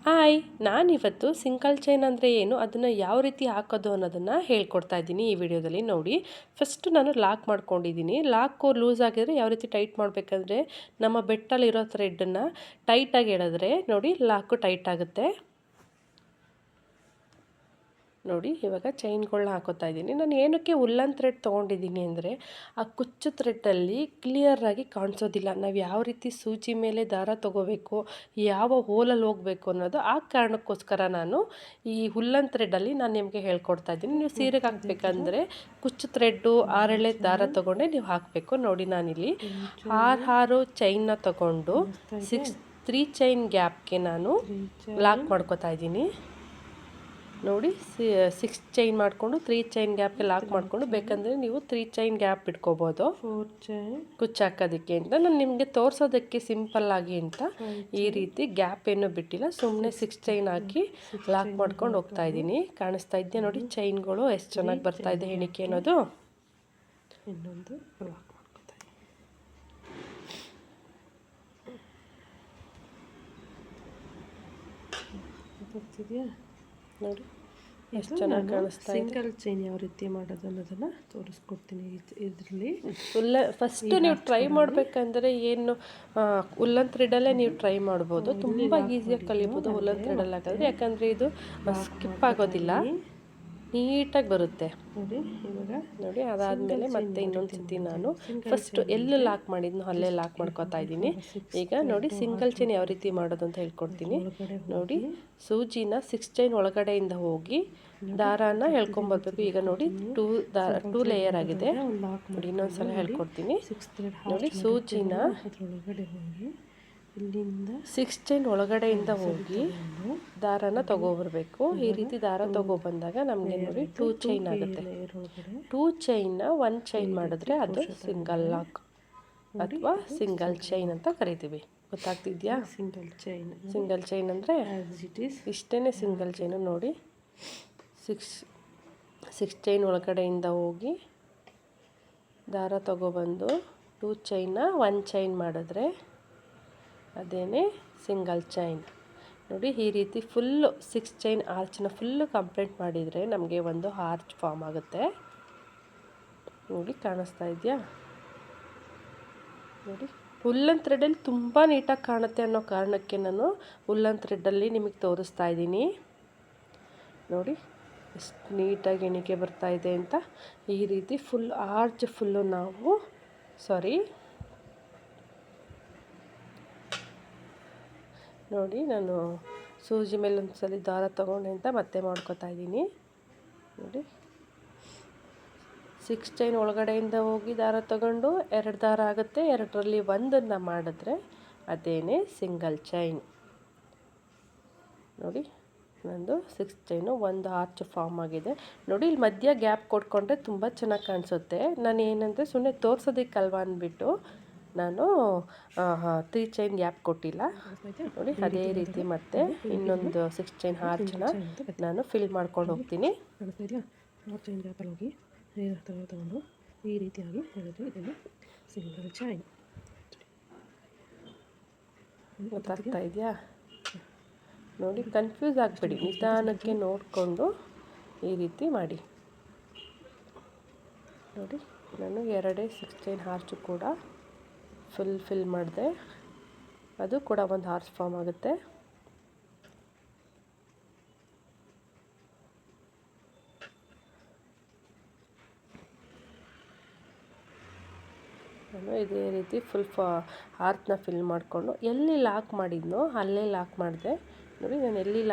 Hi, ನಾನಿವತ್ತು single chain ಅಂದರೆ ಏನು, ಅದನ್ನು ಯಾವ ರೀತಿ ಹಾಕೋದು ಅನ್ನೋದನ್ನು ಹೇಳ್ಕೊಡ್ತಾ ಇದ್ದೀನಿ ಈ ವಿಡಿಯೋದಲ್ಲಿ. ನೋಡಿ, ಫಸ್ಟ್ ನಾನು ಲಾಕ್ ಮಾಡ್ಕೊಂಡಿದ್ದೀನಿ. ಲಾಕು ಲೂಸ್ ಆಗಿದ್ರೆ ಯಾವ ರೀತಿ ಟೈಟ್ ಮಾಡಬೇಕಂದ್ರೆ, ನಮ್ಮ ಬೆಟ್ಟಲ್ಲಿರೋ ಥ್ರೆಡ್ಡನ್ನು ಟೈಟಾಗಿ ಎಳೆದ್ರೆ ನೋಡಿ ಲಾಕು ಟೈಟ್ ಆಗುತ್ತೆ. ನೋಡಿ, ಇವಾಗ ಚೈನ್ಗಳನ್ನ ಹಾಕೋತಾ ಇದ್ದೀನಿ. ನಾನು ಏನಕ್ಕೆ ಉಲ್ಲನ್ ಥ್ರೆಡ್ ತೊಗೊಂಡಿದ್ದೀನಿ ಅಂದರೆ, ಆ ಕುಚ್ಚು ಥ್ರೆಡ್ಡಲ್ಲಿ ಕ್ಲಿಯರಾಗಿ ಕಾಣಿಸೋದಿಲ್ಲ. ನಾವು ಯಾವ ರೀತಿ ಸೂಜಿ ಮೇಲೆ ದಾರ ತೊಗೋಬೇಕು, ಯಾವ ಹೋಲಲ್ಲಿ ಹೋಗಬೇಕು ಅನ್ನೋದು ಆ ಕಾರಣಕ್ಕೋಸ್ಕರ ನಾನು ಈ ಉಲ್ಲನ್ ಥ್ರೆಡ್ಡಲ್ಲಿ ನಾನು ನಿಮಗೆ ಹೇಳ್ಕೊಡ್ತಾ ಇದ್ದೀನಿ. ನೀವು ಸೀರೆಗೆ ಹಾಕಬೇಕಂದ್ರೆ ಕುಚ್ಚು ಥ್ರೆಡ್ಡು 6 ಎಳೆ ದಾರ ತೊಗೊಂಡೆ ನೀವು ಹಾಕಬೇಕು. ನೋಡಿ, ನಾನಿಲ್ಲಿ 6 ಚೈನ್ನ ತೊಗೊಂಡು 3 ಚೈನ್ ಗ್ಯಾಪ್ಗೆ ನಾನು ಲಾಕ್ ಮಾಡ್ಕೋತಾ ಇದ್ದೀನಿ. ನೋಡಿ, 6 ಚೈನ್ ಮಾಡಿಕೊಂಡು 3 ಚೈನ್ ಗ್ಯಾಪ್ಗೆ ಲಾಕ್ ಮಾಡಿಕೊಂಡು, ಬೇಕಂದರೆ ನೀವು 3 ಚೈನ್ ಗ್ಯಾಪ್ ಇಟ್ಕೋಬೋದು 4 ಚೈನ್ ಕುಚ್ಚು ಹಾಕೋದಕ್ಕೆ ಅಂತ. ನಾನು ನಿಮಗೆ ತೋರಿಸೋದಕ್ಕೆ ಸಿಂಪಲ್ಲಾಗಿ ಅಂತ ಈ ರೀತಿ ಗ್ಯಾಪ್ ಏನು ಬಿಟ್ಟಿಲ್ಲ, ಸುಮ್ಮನೆ 6 ಚೈನ್ ಹಾಕಿ ಲಾಕ್ ಮಾಡ್ಕೊಂಡು ಹೋಗ್ತಾ ಇದ್ದೀನಿ. ಕಾಣಿಸ್ತಾ ಇದೆಯಾ ನೋಡಿ ಚೈನ್ಗಳು ಎಷ್ಟು ಚೆನ್ನಾಗಿ ಬರ್ತಾ ಇದೆ ಎಣಿಕೆ ಅನ್ನೋದು. ಇನ್ನೊಂದು ಲಾಕ್ ಮಾಡ್ಕೊತಾ ಬರ್ತಿದೆಯಾ ನೋಡಿ ಎಷ್ಟು ಚೆನ್ನಾಗಿ ಕಾಣಿಸ್ತಾ ಇದೆ. ಸಿಂಗಲ್ ಚೈನ್ ಯಾವ ರೀತಿ ಮಾಡೋದು ಅನ್ನೋದನ್ನು ತೋರಿಸ್ಕೊಡ್ತೀನಿ ಇದರಲ್ಲಿ. ಫಸ್ಟ್ ನೀವು ಟ್ರೈ ಮಾಡಬೇಕಂದ್ರೆ ಏನು ಉಲ್ಲನ್ ಥ್ರೆಡಲ್ಲೇ ನೀವು ಟ್ರೈ ಮಾಡ್ಬೋದು. ತುಂಬ ಈಸಿಯಾಗಿ ಕಲಿಬೋದು ಉಲ್ಲನ್ ಥ್ರೆಡಲ್ಲಿ ಹಾಕಿದ್ರೆ, ಯಾಕಂದರೆ ಇದು ಸ್ಕಿಪ್ ಆಗೋದಿಲ್ಲ, ನೀಟಾಗಿ ಬರುತ್ತೆ. ನೋಡಿ, ಇವಾಗ ನೋಡಿ ಅದಾದಮೇಲೆ ಮತ್ತೆ ಇನ್ನೊಂದು ಸತಿ ನಾನು ಫಸ್ಟ್ ಎಲ್ಲಿ ಲಾಕ್ ಮಾಡಿದ್ನೋ ಅಲ್ಲೇ ಲಾಕ್ ಮಾಡ್ಕೊತಾ ಇದ್ದೀನಿ. ಈಗ ನೋಡಿ ಸಿಂಗಲ್ ಚೈನ್ ಯಾವ ರೀತಿ ಮಾಡೋದು ಅಂತ ಹೇಳ್ಕೊಡ್ತೀನಿ. ನೋಡಿ, ಸೂಜಿನ 6 ಚೈನ್ ಒಳಗಡೆಯಿಂದ ಹೋಗಿ ದಾರಾನ ಎಳ್ಕೊಂಬರ್ಬೇಕು. ಈಗ ನೋಡಿ 2 ಲೇಯರ್ ಆಗಿದೆ. ನೋಡಿ, ಇನ್ನೊಂದ್ಸಲ ಹೇಳ್ಕೊಡ್ತೀನಿ. ನೋಡಿ, ಸೂಜಿನ ಇಲ್ಲಿಂದ 6 ಚೈನ್ ಒಳಗಡೆಯಿಂದ ಹೋಗಿ ದಾರಾನ ತಗೊಬರ್ಬೇಕು. ಈ ರೀತಿ ದಾರ ತಗೊಬಂದಾಗ ನಮಗೆ ನೋಡಿ 2 ಚೈನ್ ಆಗುತ್ತೆ. 2 ಚೈನ್ನ 1 ಚೈನ್ ಮಾಡಿದ್ರೆ ಅದು ಸಿಂಗಲ್ ಲಾಕ್ ಅಥವಾ ಸಿಂಗಲ್ ಚೈನ್ ಅಂತ ಕರಿತೀವಿ. ಗೊತ್ತಾಗ್ತಿದ್ಯಾ? ಸಿಂಗಲ್ ಚೈನ್ ಅಂದರೆ ಇಷ್ಟೇ ಸಿಂಗಲ್ ಚೈನು. ನೋಡಿ, 6 ಚೈನ್ ಒಳಗಡೆಯಿಂದ ಹೋಗಿ ದಾರ ತಗೊಬಂದು 2 ಚೈನ್ನ 1 ಚೈನ್ ಮಾಡಿದ್ರೆ ಅದೇನೇ ಸಿಂಗಲ್ ಚೈನ್. ನೋಡಿ, ಈ ರೀತಿ ಫುಲ್ಲು 6 ಚೈನ್ ಆರ್ಚನ್ನ ಫುಲ್ಲು ಕಂಪ್ಲೀಟ್ ಮಾಡಿದರೆ ನಮಗೆ ಒಂದು ಆರ್ಚ್ ಫಾರ್ಮ್ ಆಗುತ್ತೆ. ನೋಡಿ, ಕಾಣಿಸ್ತಾ ಇದೆಯಾ? ನೋಡಿ, ಉಲ್ಲನ್ ಥ್ರೆಡಲ್ಲಿ ತುಂಬ ನೀಟಾಗಿ ಕಾಣುತ್ತೆ ಅನ್ನೋ ಕಾರಣಕ್ಕೆ ನಾನು ಉಲ್ಲನ್ ಥ್ರೆಡ್ಡಲ್ಲಿ ನಿಮಗೆ ತೋರಿಸ್ತಾ ಇದ್ದೀನಿ. ನೋಡಿ ಎಷ್ಟು ನೀಟಾಗಿ ಎಣಿಕೆ ಬರ್ತಾ ಇದೆ ಅಂತ. ಈ ರೀತಿ ಫುಲ್ ಆರ್ಚ್ ಫುಲ್ಲು ನಾವು ನೋಡಿ, ನಾನು ಸೂಜಿ ಮೇಲೆ ಒಂದ್ಸಲ ದಾರ ತೊಗೊಂಡೆ ಅಂತ ಮತ್ತೆ ಮಾಡ್ಕೊತಾ ಇದ್ದೀನಿ. ನೋಡಿ, 6 ಚೈನ್ ಒಳಗಡೆಯಿಂದ ಹೋಗಿ ದಾರ ತಗೊಂಡು 2 ದಾರ ಆಗುತ್ತೆ, 2ರಲ್ಲಿ 1 ಮಾಡಿದ್ರೆ ಅದೇನೇ ಸಿಂಗಲ್ ಚೈನ್. ನೋಡಿ, ನಂದು 6 ಚೈನು 1 ಆರ್ಚ್ ಫಾರ್ಮ್ ಆಗಿದೆ. ನೋಡಿ, ಇಲ್ಲಿ ಮಧ್ಯ ಗ್ಯಾಪ್ ಕೊಟ್ಕೊಂಡ್ರೆ ತುಂಬ ಚೆನ್ನಾಗಿ ಕಾಣಿಸುತ್ತೆ. ನಾನು ಏನಂದರೆ ಸುಮ್ಮನೆ ತೋರಿಸೋದಕ್ಕಲ್ವ ಅಂದ್ಬಿಟ್ಟು ನಾನು 3 ಚೈನ್ ಗ್ಯಾಪ್ ಕೊಟ್ಟಿಲ್ಲ. ನೋಡಿ, ಅದೇ ರೀತಿ ಮತ್ತೆ ಇನ್ನೊಂದು 6 ಚೈನ್ ಆರ್ಚನ್ನ ನಾನು ಫಿಲ್ ಮಾಡ್ಕೊಂಡು ಹೋಗ್ತೀನಿ. 4 ಚೈನ್ ಗ್ಯಾಪಲ್ಲಿ ಹೋಗಿ ತಗೊಂಡು ಈ ರೀತಿಯಾಗಿ ಹೇಳಿದ್ವಿ, ಇದನ್ನು ಸಿಂಗಲ್ ಚೈನ್. ಗೊತ್ತಾಗ್ತಾ ಇದೆಯಾ? ನೋಡಿ, ಕನ್ಫ್ಯೂಸ್ ಆಗಬೇಡಿ, ನಿಧಾನಕ್ಕೆ ನೋಡಿಕೊಂಡು ಈ ರೀತಿ ಮಾಡಿ. ನೋಡಿ, ನಾನು 2 6 ಚೈನ್ ಆರ್ಚು ಕೂಡ ಫಿಲ್ ಮಾಡಿದೆ, ಅದು ಕೂಡ ಒಂದು ಆರ್ಚ್ ಫಾರ್ಮ್ ಆಗುತ್ತೆ. ನಾನು ಇದೇ ರೀತಿ ಫುಲ್ ಆರ್ಚ್ನ ಫಿಲ್ ಮಾಡಿಕೊಂಡು ಎಲ್ಲಿ ಲಾಕ್ ಮಾಡಿದ್ನೋ ಅಲ್ಲೇ ಲಾಕ್ ಮಾಡಿದೆ. ನೋಡಿ, ನಾನು ಎಲ್ಲಿ